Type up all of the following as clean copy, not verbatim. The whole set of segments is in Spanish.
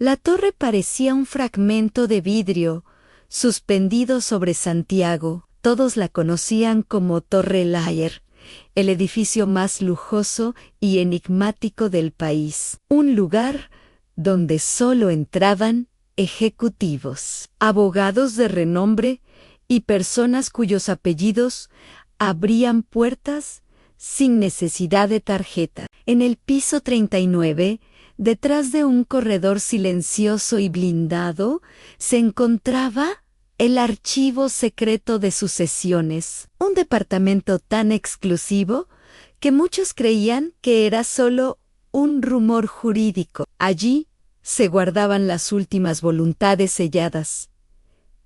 La torre parecía un fragmento de vidrio, suspendido sobre Santiago. Todos la conocían como Torre Layer, el edificio más lujoso y enigmático del país. Un lugar donde solo entraban ejecutivos, abogados de renombre y personas cuyos apellidos abrían puertas sin necesidad de tarjeta. En el piso 39, detrás de un corredor silencioso y blindado, se encontraba el archivo secreto de sucesiones, un departamento tan exclusivo que muchos creían que era solo un rumor jurídico. Allí se guardaban las últimas voluntades selladas,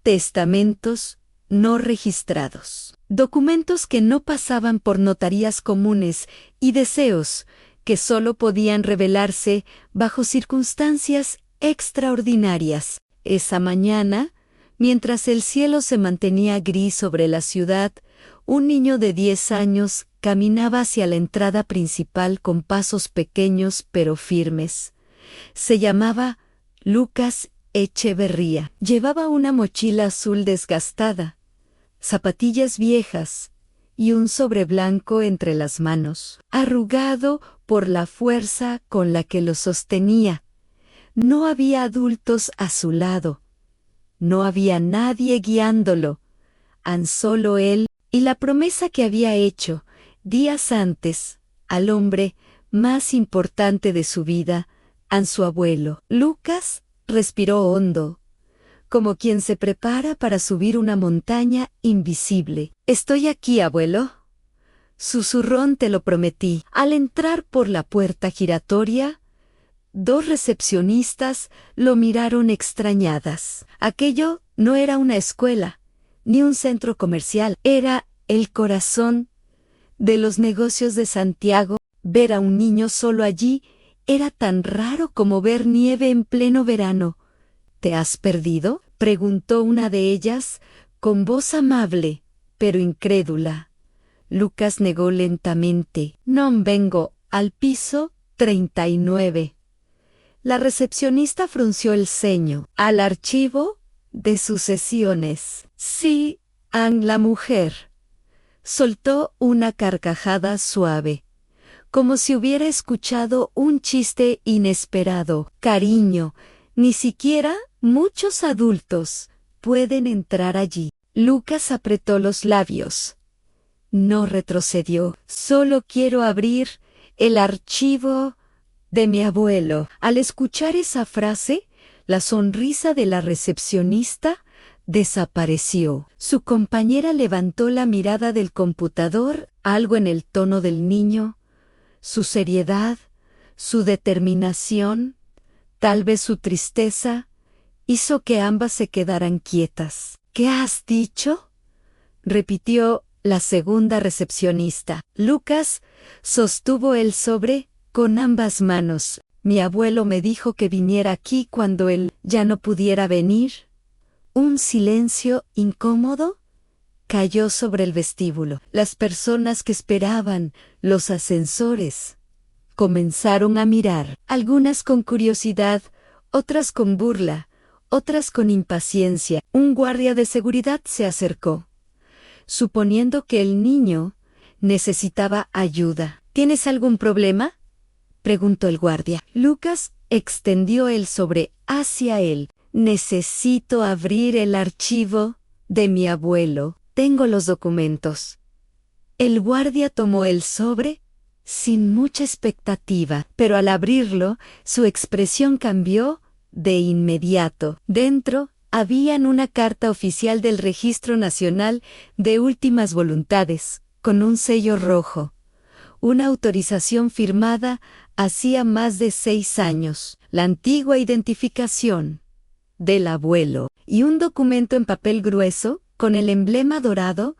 testamentos no registrados, documentos que no pasaban por notarías comunes y deseos que solo podían revelarse bajo circunstancias extraordinarias. Esa mañana, mientras el cielo se mantenía gris sobre la ciudad, un niño de 10 años caminaba hacia la entrada principal con pasos pequeños pero firmes. Se llamaba Lucas Echeverría. Llevaba una mochila azul desgastada, zapatillas viejas y un sobre blanco entre las manos, arrugado por la fuerza con la que lo sostenía. No había adultos a su lado. No había nadie guiándolo, tan solo él y la promesa que había hecho días antes al hombre más importante de su vida, a su abuelo. Lucas respiró hondo, como quien se prepara para subir una montaña invisible. «Estoy aquí, abuelo», susurró, «te lo prometí». Al entrar por la puerta giratoria, 2 recepcionistas lo miraron extrañadas. Aquello no era una escuela, ni un centro comercial, era el corazón de los negocios de Santiago. Ver a un niño solo allí era tan raro como ver nieve en pleno verano. «¿Te has perdido?», preguntó una de ellas, con voz amable, pero incrédula. Lucas negó lentamente. «No vengo al piso 39». La recepcionista frunció el ceño. «¿Al archivo de sucesiones?» «Sí, la mujer». Soltó una carcajada suave, como si hubiera escuchado un chiste inesperado. «Cariño, ni siquiera muchos adultos pueden entrar allí». Lucas apretó los labios. No retrocedió. «Solo quiero abrir el archivo de mi abuelo». Al escuchar esa frase, la sonrisa de la recepcionista desapareció. Su compañera levantó la mirada del computador, algo en el tono del niño, su seriedad, su determinación, tal vez su tristeza, hizo que ambas se quedaran quietas. «¿Qué has dicho?», repitió la segunda recepcionista. Lucas sostuvo el sobre con ambas manos. «Mi abuelo me dijo que viniera aquí cuando él ya no pudiera venir». Un silencio incómodo cayó sobre el vestíbulo. Las personas que esperaban los ascensores comenzaron a mirar, algunas con curiosidad, otras con burla, otras con impaciencia. Un guardia de seguridad se acercó, suponiendo que el niño necesitaba ayuda. «¿Tienes algún problema?», preguntó el guardia. Lucas extendió el sobre hacia él. «Necesito abrir el archivo de mi abuelo. Tengo los documentos». El guardia tomó el sobre sin mucha expectativa, pero al abrirlo, su expresión cambió de inmediato. Dentro habían una carta oficial del Registro Nacional de Últimas Voluntades, con un sello rojo. Una autorización firmada hacía más de 6 años, la antigua identificación del abuelo, y un documento en papel grueso con el emblema dorado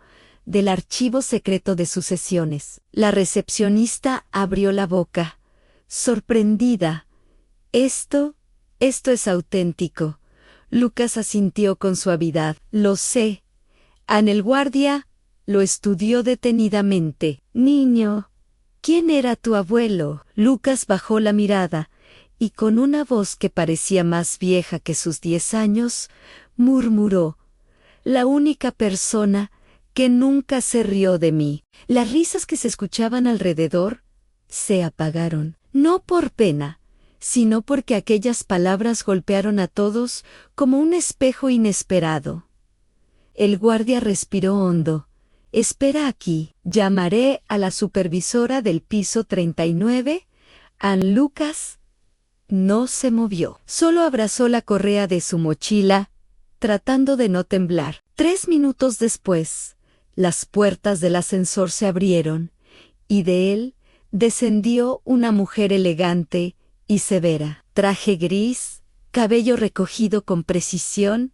del Archivo Secreto de Sucesiones. La recepcionista abrió la boca, sorprendida. Esto es auténtico». Lucas asintió con suavidad. «Lo sé». El guardia lo estudió detenidamente. «Niño, ¿quién era tu abuelo?». Lucas bajó la mirada. y con una voz que parecía más vieja que sus 10 años, murmuró: «La única persona que nunca se rió de mí». Las risas que se escuchaban alrededor se apagaron, no por pena, sino porque aquellas palabras golpearon a todos como un espejo inesperado. El guardia respiró hondo. «Espera aquí, llamaré a la supervisora del piso 39, Ann Lucas». No se movió, solo abrazó la correa de su mochila, tratando de no temblar. 3 minutos después, las puertas del ascensor se abrieron, y de él descendió una mujer elegante y severa. Traje gris, cabello recogido con precisión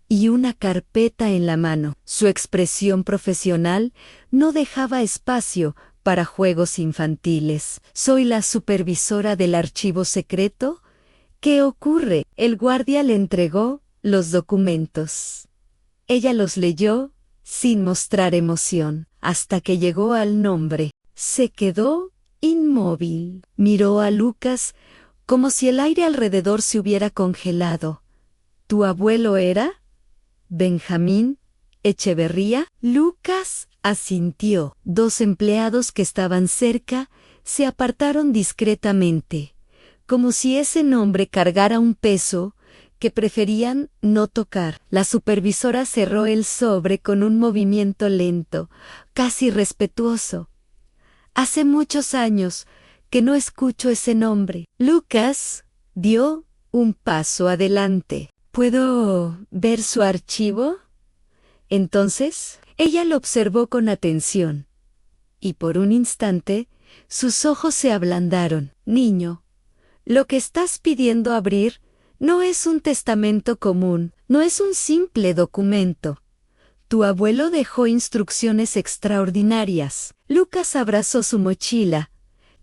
y una carpeta en la mano. Su expresión profesional no dejaba espacio para juegos infantiles. «¿Soy la supervisora del archivo secreto? ¿Qué ocurre?». El guardia le entregó los documentos. Ella los leyó sin mostrar emoción, hasta que llegó al nombre. Se quedó inmóvil. Miró a Lucas como si el aire alrededor se hubiera congelado. «¿Tu abuelo era Benjamín Echeverría?». Lucas asintió. 2 empleados que estaban cerca se apartaron discretamente, como si ese nombre cargara un peso que preferían no tocar. La supervisora cerró el sobre con un movimiento lento, casi respetuoso. «Hace muchos años que no escucho ese nombre». Lucas dio un paso adelante. «¿Puedo ver su archivo?». Entonces, ella lo observó con atención, y por un instante sus ojos se ablandaron. «Niño, lo que estás pidiendo abrir no es un testamento común, no es un simple documento. Tu abuelo dejó instrucciones extraordinarias». Lucas abrazó su mochila.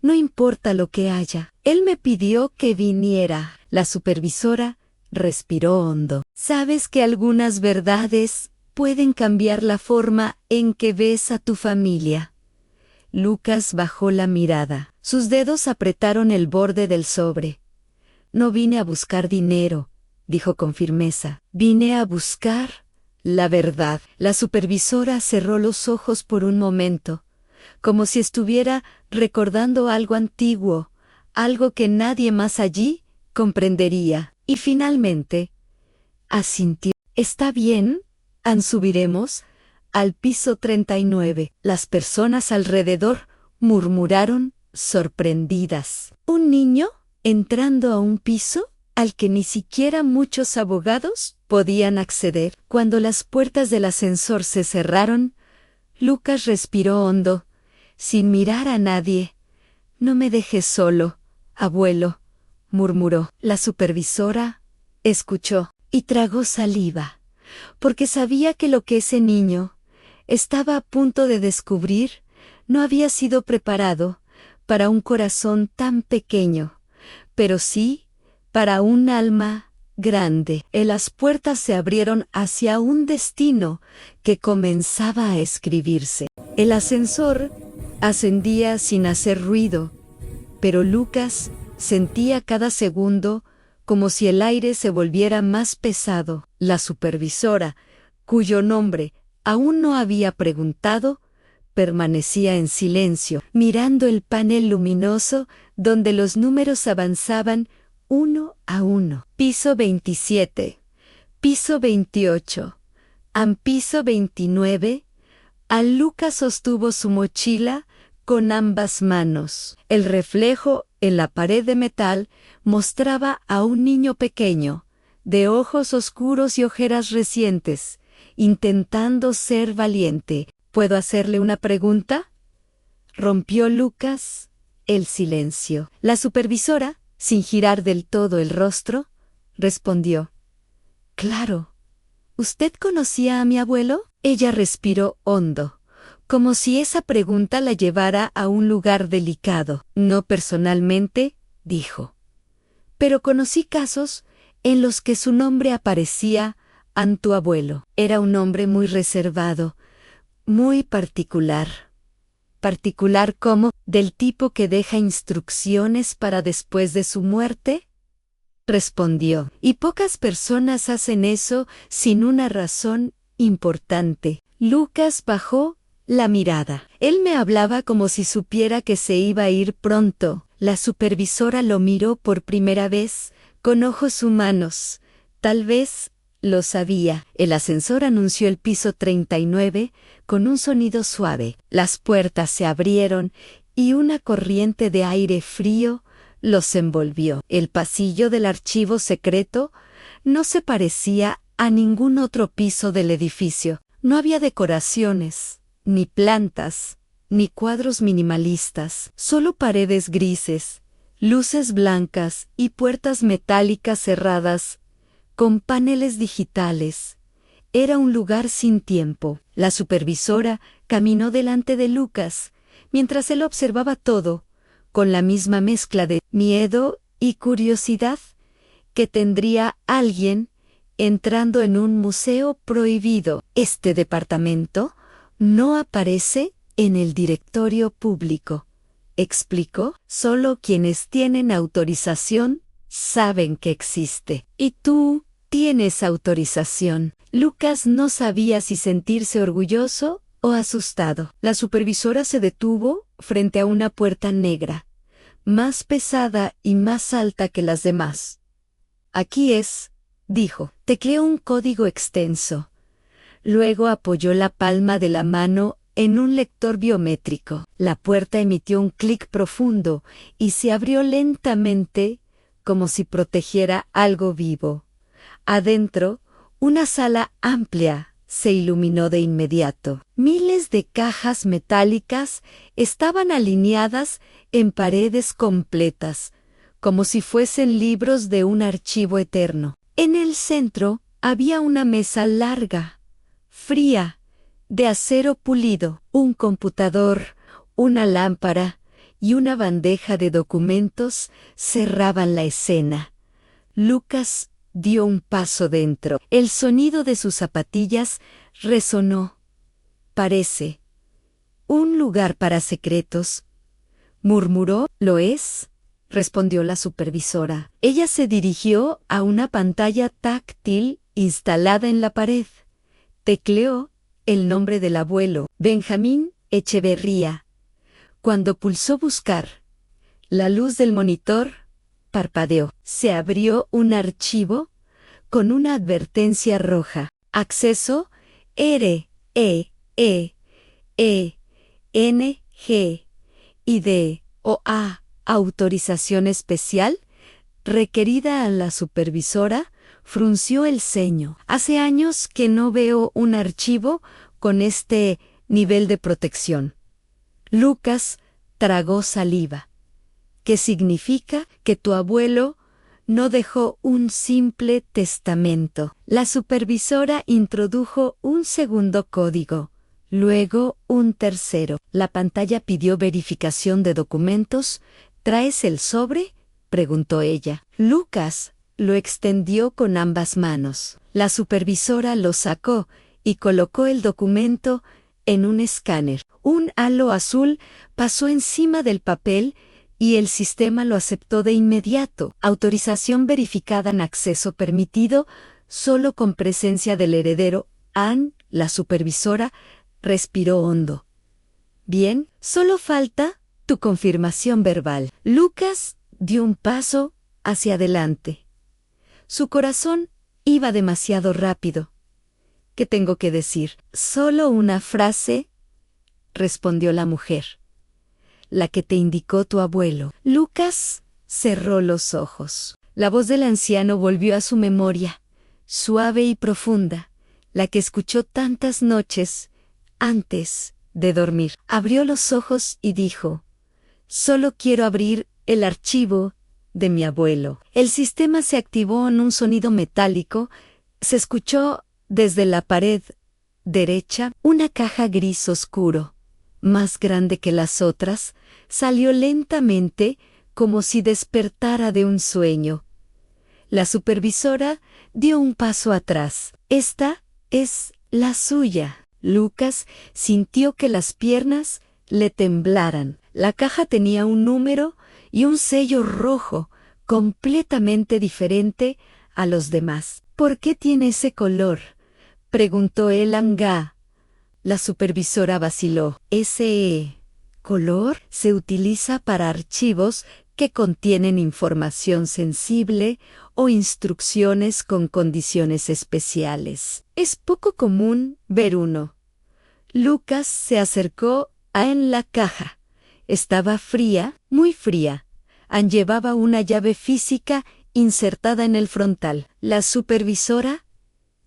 «No importa lo que haya. Él me pidió que viniera». La supervisora respiró hondo. «Sabes que algunas verdades pueden cambiar la forma en que ves a tu familia». Lucas bajó la mirada. Sus dedos apretaron el borde del sobre. «No vine a buscar dinero», dijo con firmeza. «Vine a buscar la verdad». La supervisora cerró los ojos por un momento, como si estuviera recordando algo antiguo, algo que nadie más allí comprendería, y finalmente asintió. «Está bien, Ann, subiremos al piso 39». Las personas alrededor murmuraron sorprendidas. ¿Un niño entrando a un piso al que ni siquiera muchos abogados podían acceder? Cuando las puertas del ascensor se cerraron, Lucas respiró hondo, sin mirar a nadie. «No me dejes solo, abuelo», murmuró. La supervisora escuchó y tragó saliva, porque sabía que lo que ese niño estaba a punto de descubrir no había sido preparado para un corazón tan pequeño, pero sí para un alma grande. Las puertas se abrieron hacia un destino que comenzaba a escribirse. El ascensor ascendía sin hacer ruido, pero Lucas sentía cada segundo como si el aire se volviera más pesado. La supervisora, cuyo nombre aún no había preguntado, permanecía en silencio, mirando el panel luminoso donde los números avanzaban uno a uno. Piso 27, piso 28, piso 29. Ann Lucas sostuvo su mochila con ambas manos. El reflejo en la pared de metal mostraba a un niño pequeño, de ojos oscuros y ojeras recientes, intentando ser valiente. «¿Puedo hacerle una pregunta?», rompió Lucas el silencio. La supervisora, sin girar del todo el rostro, respondió: «Claro. ¿Usted conocía a mi abuelo?». Ella respiró hondo, como si esa pregunta la llevara a un lugar delicado. «No personalmente», dijo, «pero conocí casos en los que su nombre aparecía ante tu abuelo. Era un hombre muy reservado, muy particular». particular como del tipo que deja instrucciones para después de su muerte? Respondió, y pocas personas hacen eso sin una razón importante. Lucas bajó la mirada. Él me hablaba como si supiera que se iba a ir pronto. La supervisora lo miró por primera vez, con ojos humanos. Tal vez lo sabía. El ascensor anunció el piso 39 con un sonido suave. Las puertas se abrieron y una corriente de aire frío los envolvió. El pasillo del archivo secreto no se parecía a ningún otro piso del edificio. No había decoraciones, ni plantas, ni cuadros minimalistas, solo paredes grises, luces blancas y puertas metálicas cerradas con paneles digitales. Era un lugar sin tiempo. La supervisora caminó delante de Lucas, mientras él observaba todo, con la misma mezcla de miedo y curiosidad que tendría alguien entrando en un museo prohibido. Este departamento no aparece en el directorio público, explicó. Solo quienes tienen autorización saben que existe. ¿Y tú tienes autorización? Lucas no sabía si sentirse orgulloso o asustado. La supervisora se detuvo frente a una puerta negra, más pesada y más alta que las demás. Aquí es, dijo. Tecleó un código extenso. Luego apoyó la palma de la mano en un lector biométrico. La puerta emitió un clic profundo y se abrió lentamente, como si protegiera algo vivo. Adentro, una sala amplia se iluminó de inmediato. Miles de cajas metálicas estaban alineadas en paredes completas, como si fuesen libros de un archivo eterno. En el centro había una mesa larga, fría, de acero pulido. Un computador, una lámpara y una bandeja de documentos cerraban la escena. Lucas dio un paso dentro. El sonido de sus zapatillas resonó. Parece un lugar para secretos, murmuró. ¿Lo es?, respondió la supervisora. Ella se dirigió a una pantalla táctil instalada en la pared. Tecleó el nombre del abuelo, Benjamín Echeverría. Cuando pulsó buscar, la luz del monitor parpadeó. Se abrió un archivo con una advertencia roja. Acceso REENG IDOA. Autorización especial requerida a la supervisora frunció el ceño. Hace años que no veo un archivo con este nivel de protección. Lucas tragó saliva. ¿Qué significa? Que tu abuelo no dejó un simple testamento. La supervisora introdujo un segundo código, luego un tercero. La pantalla pidió verificación de documentos. ¿Traes el sobre?, preguntó ella. Lucas lo extendió con ambas manos. La supervisora lo sacó y colocó el documento en un escáner. Un halo azul pasó encima del papel y el sistema lo aceptó de inmediato. Autorización verificada en acceso permitido solo con presencia del heredero. Anne, la supervisora, respiró hondo. Bien, solo falta tu confirmación verbal. Lucas dio un paso hacia adelante. Su corazón iba demasiado rápido. ¿Qué tengo que decir? Solo una frase, respondió la mujer. La que te indicó tu abuelo. Lucas cerró los ojos. La voz del anciano volvió a su memoria, suave y profunda, la que escuchó tantas noches antes de dormir. Abrió los ojos y dijo: solo quiero abrir el archivo de mi abuelo. El sistema se activó en un sonido metálico. Se escuchó desde la pared derecha una caja gris oscuro, más grande que las otras, salió lentamente como si despertara de un sueño. La supervisora dio un paso atrás. Esta es la suya. Lucas sintió que las piernas le temblaran. La caja tenía un número y un sello rojo, completamente diferente a los demás. ¿Por qué tiene ese color?, preguntó Elam-Ga. La supervisora vaciló. Ese color se utiliza para archivos que contienen información sensible o instrucciones con condiciones especiales. Es poco común ver uno. Lucas se acercó a la caja. Estaba fría, muy fría. Llevaba una llave física insertada en el frontal. La supervisora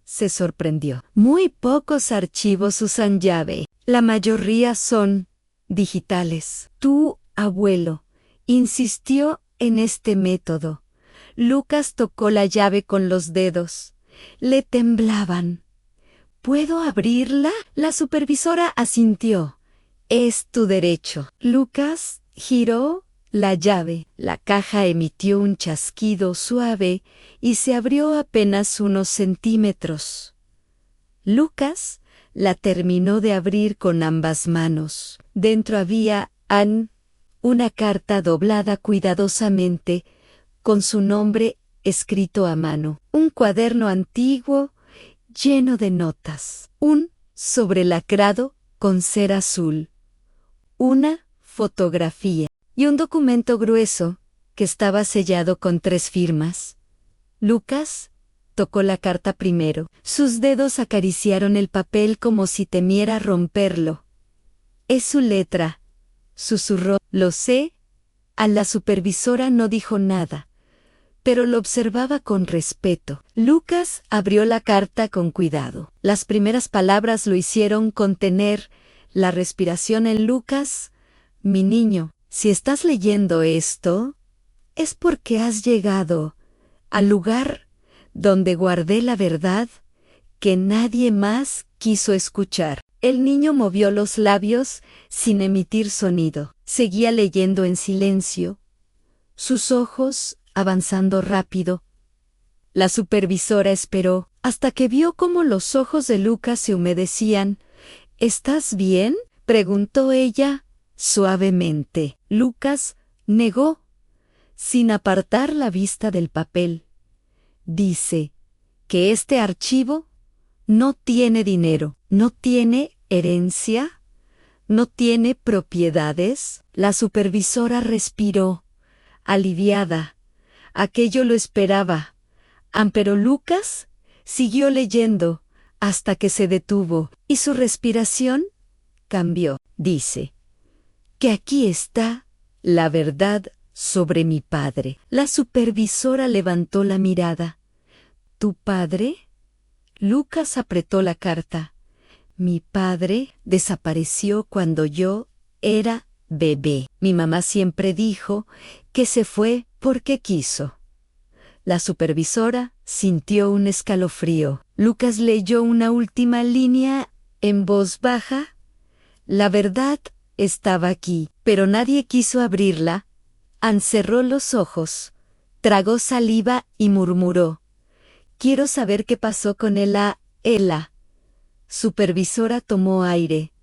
se sorprendió. Muy pocos archivos usan llave. La mayoría son digitales. Tu abuelo insistió en este método. Lucas tocó la llave con los dedos. Le temblaban. ¿Puedo abrirla? La supervisora asintió. Es tu derecho. Lucas giró la llave. La caja emitió un chasquido suave y se abrió apenas unos centímetros. Lucas la terminó de abrir con ambas manos. Dentro había una carta doblada cuidadosamente con su nombre escrito a mano. Un cuaderno antiguo lleno de notas. Un sobrelacrado con cera azul. Una fotografía. Y un documento grueso que estaba sellado con 3 firmas. Lucas tocó la carta primero. Sus dedos acariciaron el papel como si temiera romperlo. Es su letra, susurró. Lo sé. A la supervisora no dijo nada, pero lo observaba con respeto. Lucas abrió la carta con cuidado. Las primeras palabras lo hicieron contener la respiración en Lucas. Mi niño, si estás leyendo esto, es porque has llegado al lugar donde guardé la verdad que nadie más quiso escuchar. El niño movió los labios sin emitir sonido. Seguía leyendo en silencio, sus ojos avanzando rápido. La supervisora esperó hasta que vio cómo los ojos de Lucas se humedecían. ¿Estás bien?, preguntó ella suavemente. Lucas negó, sin apartar la vista del papel. Dice que este archivo no tiene dinero, no tiene herencia, no tiene propiedades. La supervisora respiró, aliviada. Aquello lo esperaba. Pero Lucas siguió leyendo hasta que se detuvo y su respiración cambió. Dice que aquí está la verdad sobre mi padre. La supervisora levantó la mirada. ¿Tu padre? Lucas apretó la carta. Mi padre desapareció cuando yo era bebé. Mi mamá siempre dijo que se fue porque quiso. La supervisora sintió un escalofrío. Lucas leyó una última línea en voz baja. La verdad estaba aquí, pero nadie quiso abrirla. Cerró los ojos, tragó saliva y murmuró: quiero saber qué pasó con Ela. Supervisora tomó aire,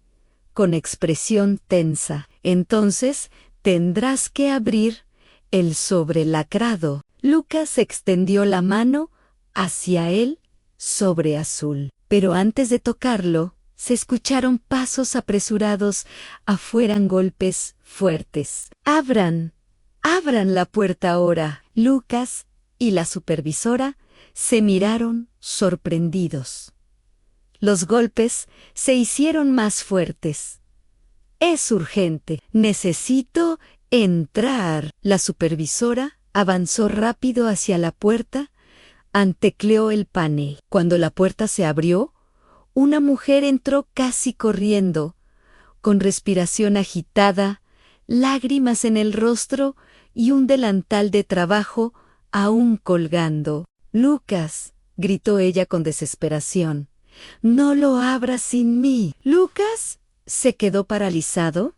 con expresión tensa. Entonces tendrás que abrir el sobre lacrado. Lucas extendió la mano hacia el sobre azul. Pero antes de tocarlo, se escucharon pasos apresurados. Afuera, golpes fuertes. ¡Abran! ¡Abran la puerta ahora! Lucas y la supervisora se miraron sorprendidos. Los golpes se hicieron más fuertes. Es urgente. Necesito entrar. La supervisora avanzó rápido hacia la puerta. Tecleó el panel. Cuando la puerta se abrió, una mujer entró casi corriendo, con respiración agitada, lágrimas en el rostro y un delantal de trabajo aún colgando. Lucas, gritó ella con desesperación, no lo abras sin mí. Lucas se quedó paralizado.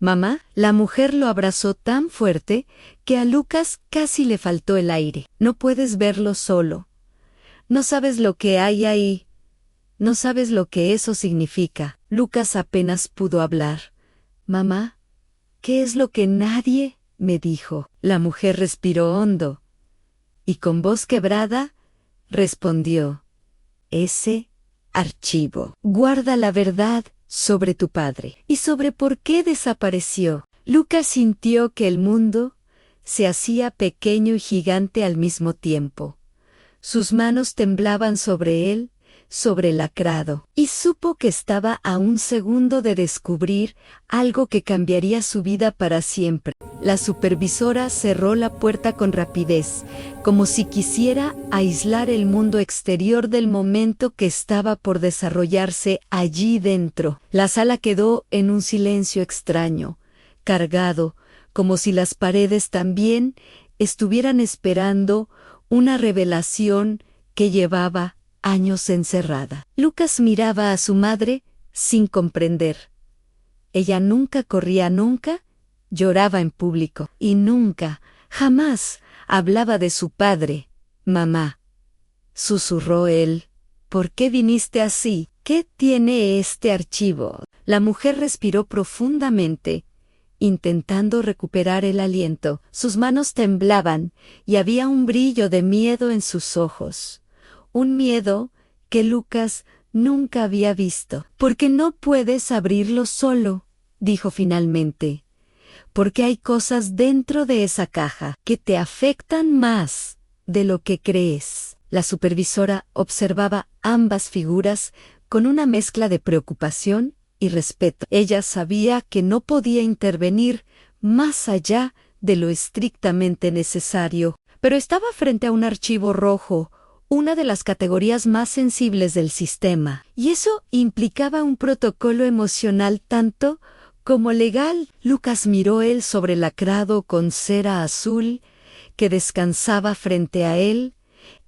Mamá, la mujer lo abrazó tan fuerte que a Lucas casi le faltó el aire. No puedes verlo solo. No sabes lo que hay ahí. No sabes lo que eso significa. Lucas apenas pudo hablar. Mamá, ¿qué es lo que nadie me dijo? La mujer respiró hondo y con voz quebrada respondió: ese archivo guarda la verdad sobre tu padre y sobre por qué desapareció. Lucas sintió que el mundo se hacía pequeño y gigante al mismo tiempo. Sus manos temblaban sobre él, sobre el lacrado, y supo que estaba a un segundo de descubrir algo que cambiaría su vida para siempre. La supervisora cerró la puerta con rapidez, como si quisiera aislar el mundo exterior del momento que estaba por desarrollarse allí dentro. La sala quedó en un silencio extraño, cargado, como si las paredes también estuvieran esperando una revelación que llevaba años encerrada. Lucas miraba a su madre sin comprender. Ella nunca corría, nunca lloraba en público y nunca, jamás hablaba de su padre. Mamá, susurró él, ¿por qué viniste así? ¿Qué tiene este archivo? La mujer respiró profundamente, intentando recuperar el aliento. Sus manos temblaban y había un brillo de miedo en sus ojos. Un miedo que Lucas nunca había visto. ¿Por qué no puedes abrirlo solo?, dijo finalmente. Porque hay cosas dentro de esa caja que te afectan más de lo que crees. La supervisora observaba ambas figuras con una mezcla de preocupación y respeto. Ella sabía que no podía intervenir más allá de lo estrictamente necesario, pero estaba frente a un archivo rojo, una de las categorías más sensibles del sistema, y eso implicaba un protocolo emocional tanto como legal. Lucas miró el sobre lacrado con cera azul que descansaba frente a él.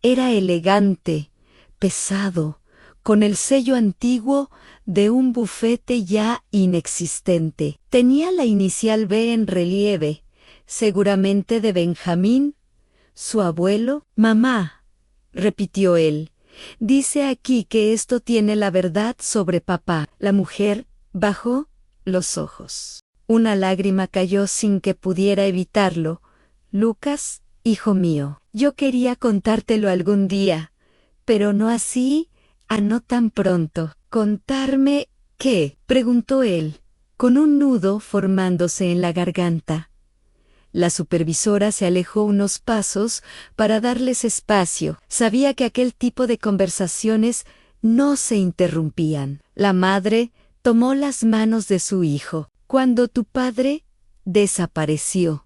Era elegante, pesado, con el sello antiguo de un bufete ya inexistente. Tenía la inicial B en relieve, seguramente de Benjamín, su abuelo. Mamá, repitió él, dice aquí que esto tiene la verdad sobre papá. La mujer bajó los ojos. Una lágrima cayó sin que pudiera evitarlo. Lucas, hijo mío, yo quería contártelo algún día, pero no así, no tan pronto. ¿Contarme qué?, preguntó él, con un nudo formándose en la garganta. La supervisora se alejó unos pasos para darles espacio. Sabía que aquel tipo de conversaciones no se interrumpían. La madre tomó las manos de su hijo. Cuando tu padre desapareció,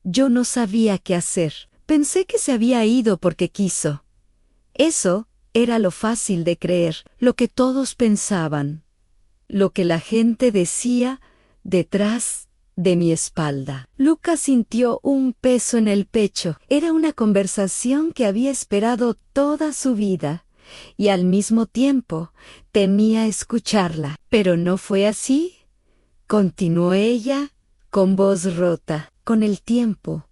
yo no sabía qué hacer. Pensé que se había ido porque quiso. Eso era lo fácil de creer, lo que todos pensaban, lo que la gente decía detrás de mi espalda. Lucas sintió un peso en el pecho. Era una conversación que había esperado toda su vida, y al mismo tiempo temía escucharla. Pero no fue así, continuó ella, con voz rota. Con el tiempo,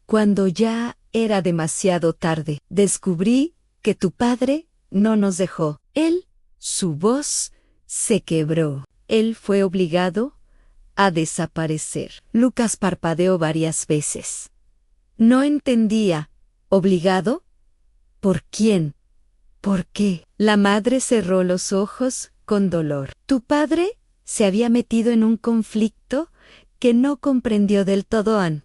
cuando ya era demasiado tarde, descubrí que tu padre no nos dejó. Su voz se quebró. Él fue obligado a desaparecer. Lucas parpadeó varias veces. No entendía. ¿Obligado? ¿Por quién? ¿Por qué? La madre cerró los ojos con dolor. Tu padre se había metido en un conflicto que no comprendió del todo Ann.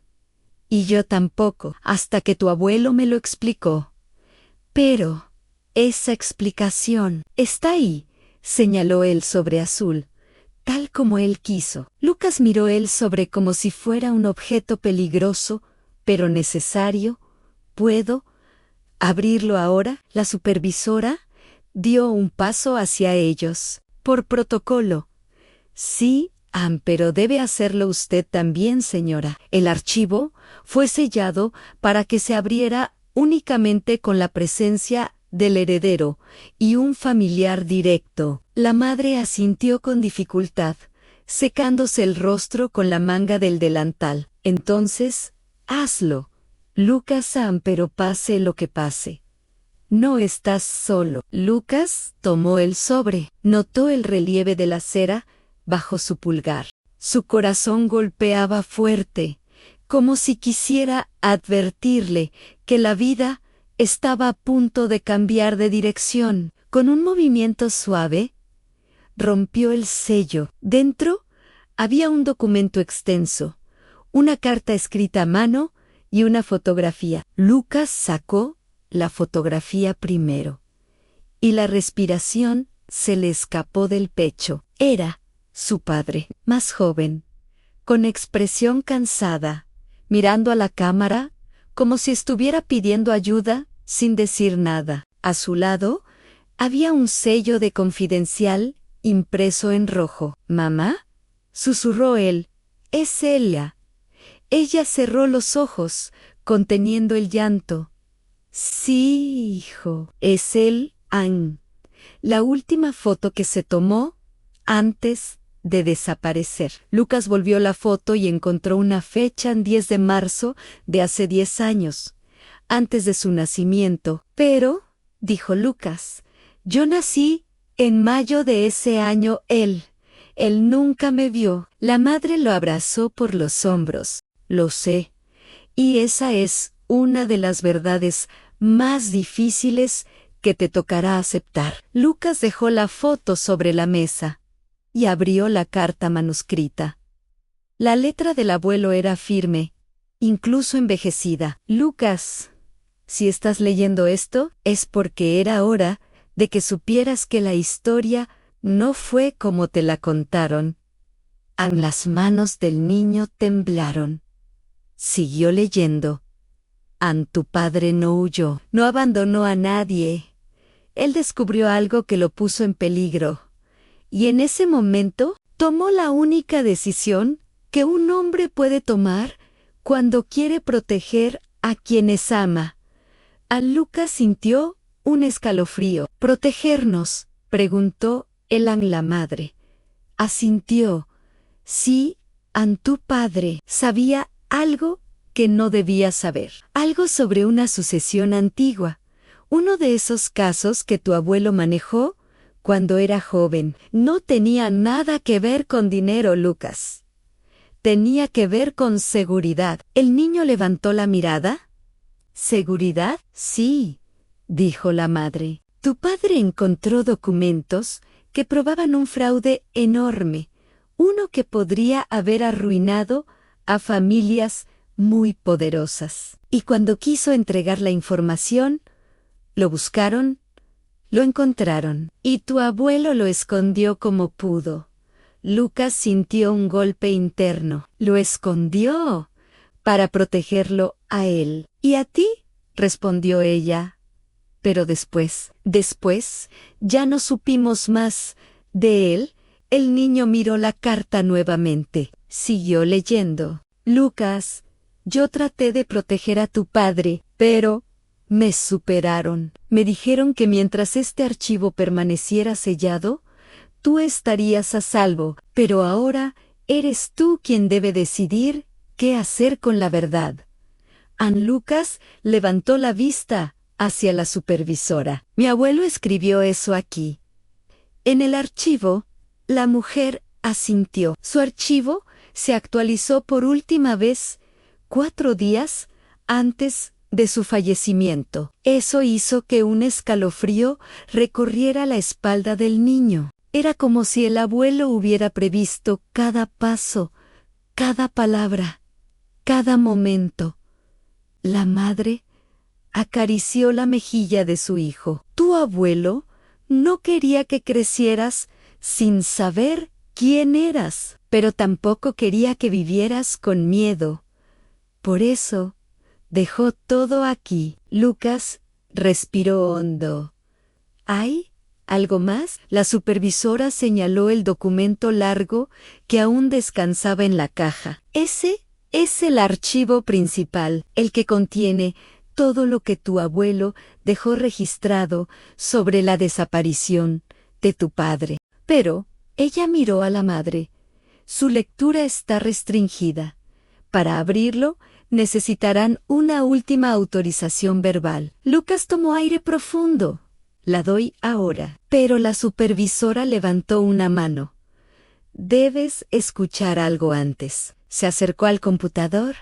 Y yo tampoco, hasta que tu abuelo me lo explicó. Pero esa explicación está ahí, señaló él sobre azul, tal como él quiso. Lucas miró el sobre como si fuera un objeto peligroso, pero necesario. ¿Puedo abrirlo ahora? La supervisora dio un paso hacia ellos. Por protocolo. Sí, pero debe hacerlo usted también, señora. El archivo fue sellado para que se abriera únicamente con la presencia del heredero y un familiar directo. La madre asintió con dificultad, secándose el rostro con la manga del delantal. Entonces, hazlo, Lucas, pero pase lo que pase. No estás solo. Lucas tomó el sobre, notó el relieve de la cera bajo su pulgar. Su corazón golpeaba fuerte, como si quisiera advertirle que la vida estaba a punto de cambiar de dirección. Con un movimiento suave, rompió el sello. Dentro había un documento extenso, una carta escrita a mano y una fotografía. Lucas sacó la fotografía primero, y la respiración se le escapó del pecho. Era su padre, más joven, con expresión cansada, mirando a la cámara, como si estuviera pidiendo ayuda sin decir nada. A su lado había un sello de confidencial impreso en rojo. «¿Mamá?», susurró él. «Es ella». Ella cerró los ojos, conteniendo el llanto. «Sí, hijo, es él, Ann. La última foto que se tomó antes de desaparecer». Lucas volvió la foto y encontró una fecha en 10 de marzo de hace 10 años, antes de su nacimiento. «Pero», dijo Lucas, «yo nací en mayo de ese año. Él nunca me vio». La madre lo abrazó por los hombros. «Lo sé, y esa es una de las verdades más difíciles que te tocará aceptar». Lucas dejó la foto sobre la mesa y abrió la carta manuscrita. La letra del abuelo era firme, incluso envejecida. «Lucas, si estás leyendo esto, es porque era hora de que supieras que la historia no fue como te la contaron». Las manos del niño temblaron. Siguió leyendo. Tu padre no huyó, no abandonó a nadie. Él descubrió algo que lo puso en peligro. Y en ese momento tomó la única decisión que un hombre puede tomar cuando quiere proteger a quienes ama. Lucas sintió un escalofrío. «¿Protegernos?», preguntó Elan la madre. Asintió. Sí, tu padre sabía algo que no debía saber. Algo sobre una sucesión antigua. Uno de esos casos que tu abuelo manejó cuando era joven. No tenía nada que ver con dinero, Lucas. Tenía que ver con seguridad. El niño levantó la mirada. «¿Seguridad?». «Sí», dijo la madre. «Tu padre encontró documentos que probaban un fraude enorme, uno que podría haber arruinado a familias muy poderosas. Y cuando quiso entregar la información, lo buscaron, lo encontraron, y tu abuelo lo escondió como pudo». Lucas sintió un golpe interno. «¿Lo escondió?», para protegerlo a él. «¿Y a ti?», respondió ella. «Pero después ya no supimos más de él». El niño miró la carta nuevamente. Siguió leyendo. «Lucas, yo traté de proteger a tu padre, pero me superaron. Me dijeron que mientras este archivo permaneciera sellado, tú estarías a salvo, pero ahora eres tú quien debe decidir qué hacer con la verdad». Lucas levantó la vista hacia la supervisora. «Mi abuelo escribió eso aquí». En el archivo, la mujer asintió. Su archivo se actualizó por última vez 4 días antes de su fallecimiento. Eso hizo que un escalofrío recorriera la espalda del niño. Era como si el abuelo hubiera previsto cada paso, cada palabra, cada momento. La madre acarició la mejilla de su hijo. «Tu abuelo no quería que crecieras sin saber quién eras, pero tampoco quería que vivieras con miedo. Por eso dejó todo aquí». Lucas respiró hondo. «¿Hay algo más?». La supervisora señaló el documento largo que aún descansaba en la caja. «Ese es el archivo principal, el que contiene todo lo que tu abuelo dejó registrado sobre la desaparición de tu padre». Pero ella miró a la madre. «Su lectura está restringida. Para abrirlo, necesitarán una última autorización verbal». Lucas tomó aire profundo. «La doy ahora». Pero la supervisora levantó una mano. Debes escuchar algo antes. Se acercó al computador,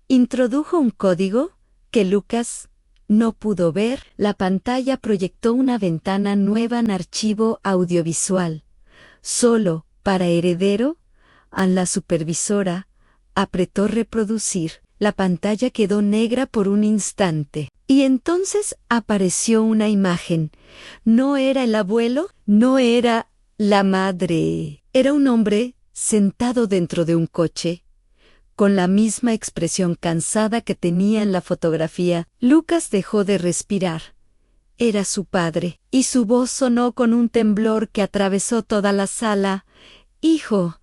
introdujo un código que Lucas no pudo ver. La pantalla proyectó una ventana nueva en archivo audiovisual. Solo para Heredero, a la supervisora, apretó reproducir. La pantalla quedó negra por un instante. Y entonces apareció una imagen. No era el abuelo, no era la madre. Era un hombre sentado dentro de un coche, con la misma expresión cansada que tenía en la fotografía. Lucas dejó de respirar. Era su padre, y su voz sonó con un temblor que atravesó toda la sala. «Hijo,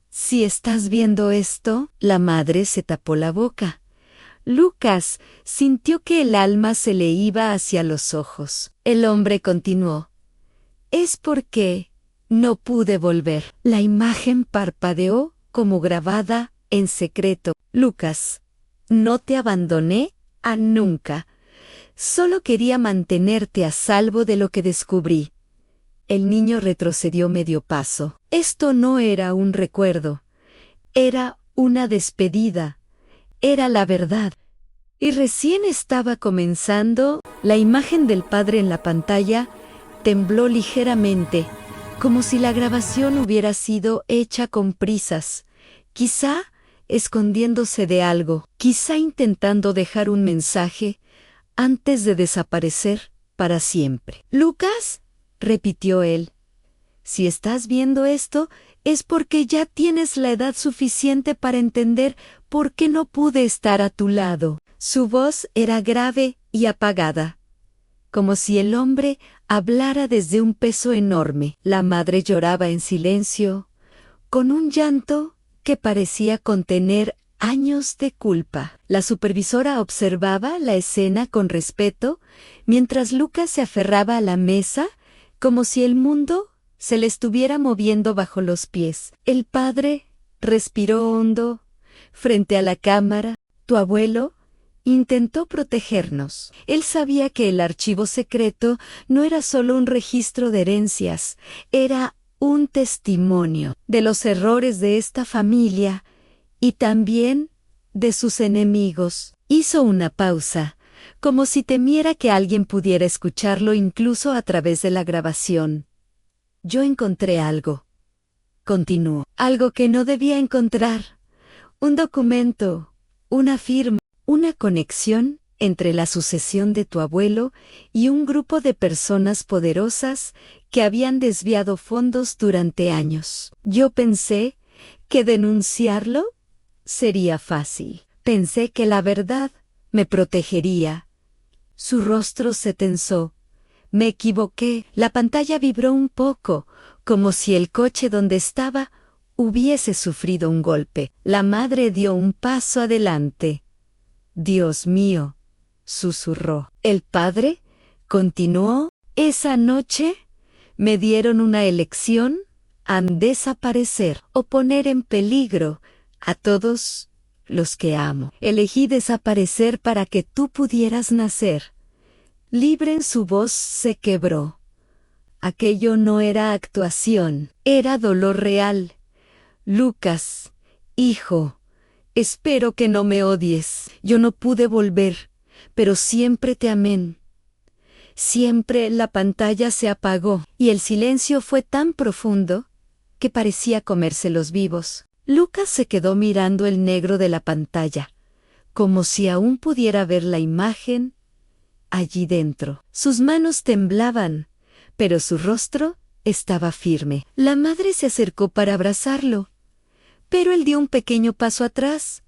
si estás viendo esto». La madre se tapó la boca. Lucas sintió que el alma se le iba hacia los ojos. El hombre continuó. «Es porque no pude volver». La imagen parpadeó como grabada en secreto. «Lucas, no te abandoné a nunca. Solo quería mantenerte a salvo de lo que descubrí». El niño retrocedió medio paso. Esto no era un recuerdo. Era una despedida. Era la verdad. Y recién estaba comenzando. La imagen del padre en la pantalla tembló ligeramente, como si la grabación hubiera sido hecha con prisas, quizá escondiéndose de algo, quizá intentando dejar un mensaje antes de desaparecer para siempre. «Lucas», repitió él, «si estás viendo esto, es porque ya tienes la edad suficiente para entender por qué no pude estar a tu lado». Su voz era grave y apagada, como si el hombre hablara desde un peso enorme. La madre lloraba en silencio, con un llanto que parecía contener años de culpa. La supervisora observaba la escena con respeto, mientras Lucas se aferraba a la mesa, como si el mundo se le estuviera moviendo bajo los pies. El padre respiró hondo frente a la cámara. «Tu abuelo intentó protegernos. Él sabía que el archivo secreto no era solo un registro de herencias, era un testimonio de los errores de esta familia y también de sus enemigos». Hizo una pausa, como si temiera que alguien pudiera escucharlo incluso a través de la grabación. «Yo encontré algo», continuó, «algo que no debía encontrar. Un documento, una firma, una conexión entre la sucesión de tu abuelo y un grupo de personas poderosas que habían desviado fondos durante años. Yo pensé que denunciarlo sería fácil. Pensé que la verdad me protegería». Su rostro se tensó. «Me equivoqué». La pantalla vibró un poco, como si el coche donde estaba hubiese sufrido un golpe. La madre dio un paso adelante. «Dios mío», susurró. El padre continuó. «Esa noche me dieron una elección: a desaparecer o poner en peligro a todos los que amo. Elegí desaparecer para que tú pudieras nacer». Libre, su voz se quebró. Aquello no era actuación, era dolor real. «Lucas, hijo, espero que no me odies. Yo no pude volver, pero siempre te amé». Siempre. La pantalla se apagó, y el silencio fue tan profundo que parecía comérselos vivos. Lucas se quedó mirando el negro de la pantalla, como si aún pudiera ver la imagen allí dentro. Sus manos temblaban, pero su rostro estaba firme. La madre se acercó para abrazarlo, pero él dio un pequeño paso atrás,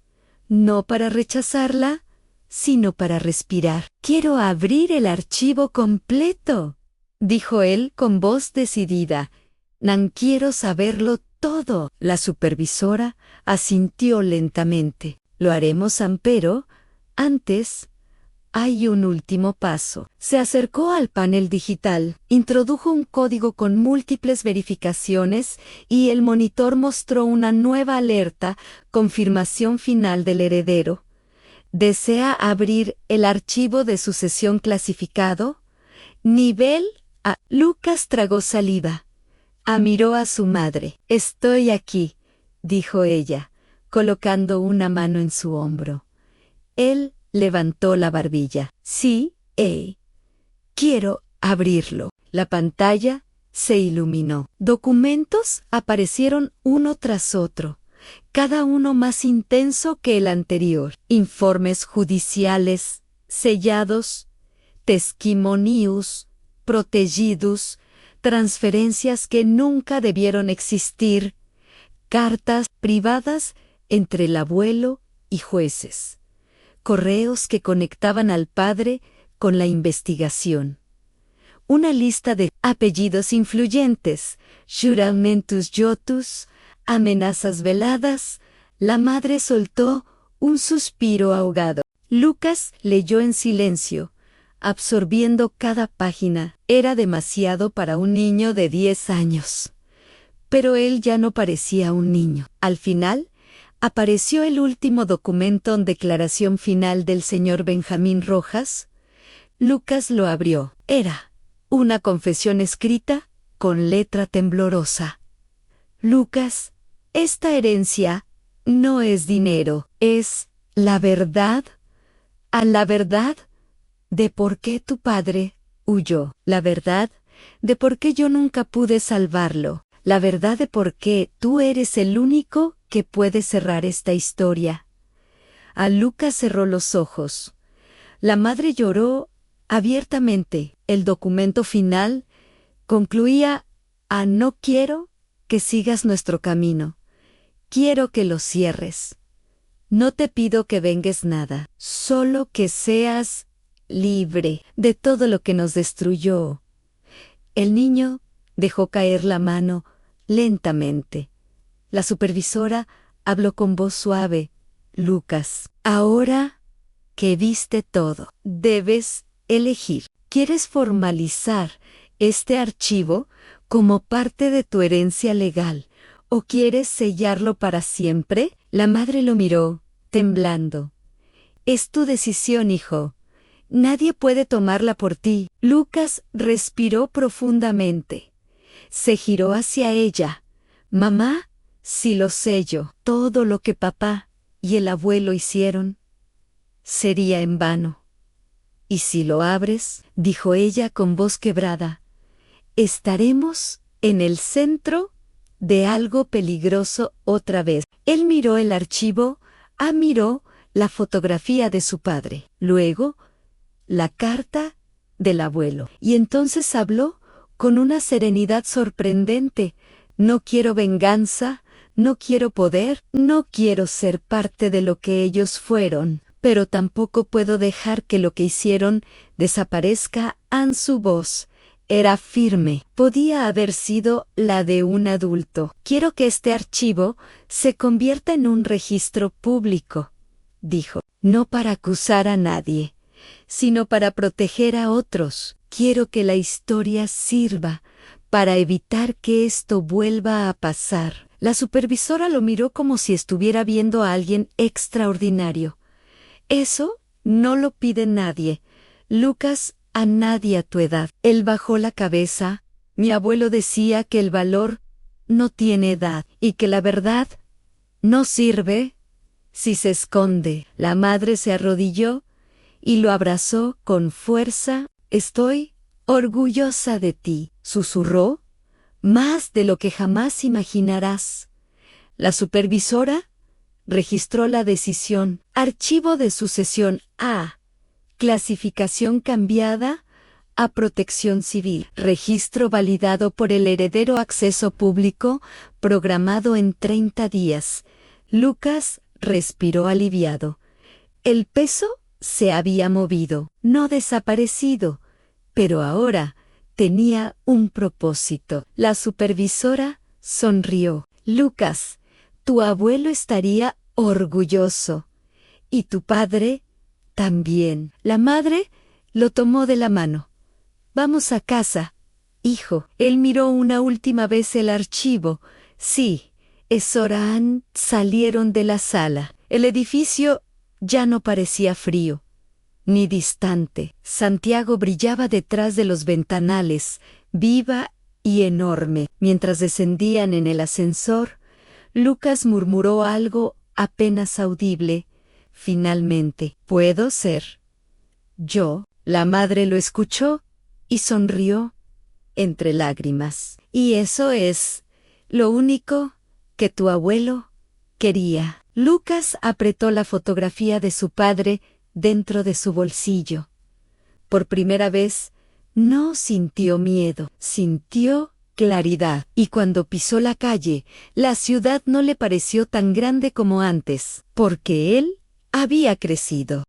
no para rechazarla, sino para respirar. «Quiero abrir el archivo completo», dijo él con voz decidida. «Quiero saberlo todo». La supervisora asintió lentamente. «Lo haremos, pero antes hay un último paso». Se acercó al panel digital, introdujo un código con múltiples verificaciones y el monitor mostró una nueva alerta: confirmación final del heredero. ¿Desea abrir el archivo de sucesión clasificado? Nivel A. Lucas tragó saliva. Miró a su madre. «Estoy aquí», dijo ella, colocando una mano en su hombro. Él levantó la barbilla. «Sí, quiero abrirlo». La pantalla se iluminó. Documentos aparecieron uno tras otro, cada uno más intenso que el anterior. Informes judiciales, sellados, testimonios, protegidos, transferencias que nunca debieron existir, cartas privadas entre el abuelo y jueces, correos que conectaban al padre con la investigación. Una lista de apellidos influyentes, juramentos yotus, amenazas veladas. La madre soltó un suspiro ahogado. Lucas leyó en silencio, absorbiendo cada página. Era demasiado para un niño de 10 años. Pero él ya no parecía un niño. Al final, apareció el último documento en declaración final del señor Benjamín Rojas. Lucas lo abrió. Era una confesión escrita con letra temblorosa. «Lucas, esta herencia no es dinero, es la verdad. La verdad de por qué tu padre huyó. La verdad de por qué yo nunca pude salvarlo. La verdad de por qué tú eres el único que puede cerrar esta historia». Lucas cerró los ojos. La madre lloró abiertamente. El documento final concluía: «No quiero que sigas nuestro camino. Quiero que lo cierres. No te pido que vengues nada, solo que seas libre de todo lo que nos destruyó». El niño dejó caer la mano lentamente. La supervisora habló con voz suave. «Lucas, ahora que viste todo, debes elegir. ¿Quieres formalizar este archivo como parte de tu herencia legal o quieres sellarlo para siempre?» La madre lo miró, temblando. «Es tu decisión, hijo. Nadie puede tomarla por ti». Lucas respiró profundamente. Se giró hacia ella. «Mamá, si lo sello, todo lo que papá y el abuelo hicieron sería en vano. Y si lo abres», dijo ella con voz quebrada, «estaremos en el centro de algo peligroso otra vez». Él miró el archivo, miró la fotografía de su padre, luego la carta del abuelo, y entonces habló con una serenidad sorprendente. «No quiero venganza, no quiero poder, no quiero ser parte de lo que ellos fueron, pero tampoco puedo dejar que lo que hicieron desaparezca». Su voz era firme. Podía haber sido la de un adulto. «Quiero que este archivo se convierta en un registro público», dijo. «No para acusar a nadie, sino para proteger a otros. Quiero que la historia sirva para evitar que esto vuelva a pasar». La supervisora lo miró como si estuviera viendo a alguien extraordinario. «Eso no lo pide nadie, Lucas, a nadie a tu edad». Él bajó la cabeza. «Mi abuelo decía que el valor no tiene edad y que la verdad no sirve si se esconde». La madre se arrodilló y lo abrazó con fuerza. «Estoy orgullosa de ti», susurró, «más de lo que jamás imaginarás». La supervisora registró la decisión. Archivo de sucesión A. Clasificación cambiada a protección civil. Registro validado por el heredero. Acceso público programado en 30 días. Lucas respiró aliviado. El peso se había movido, no desaparecido, pero ahora tenía un propósito. La supervisora sonrió. «Lucas, tu abuelo estaría orgulloso. Y tu padre también». La madre lo tomó de la mano. «Vamos a casa, hijo». Él miró una última vez el archivo. «Sí, es hora». Salieron de la sala. El edificio ya no parecía frío ni distante. Santiago brillaba detrás de los ventanales, viva y enorme. Mientras descendían en el ascensor, Lucas murmuró algo apenas audible. Finalmente, ¿puedo ser yo? La madre lo escuchó y sonrió entre lágrimas. ¿Y eso es lo único que tu abuelo quería? Lucas apretó la fotografía de su padre dentro de su bolsillo. Por primera vez, no sintió miedo, sintió claridad. Y cuando pisó la calle, la ciudad no le pareció tan grande como antes, porque él había crecido.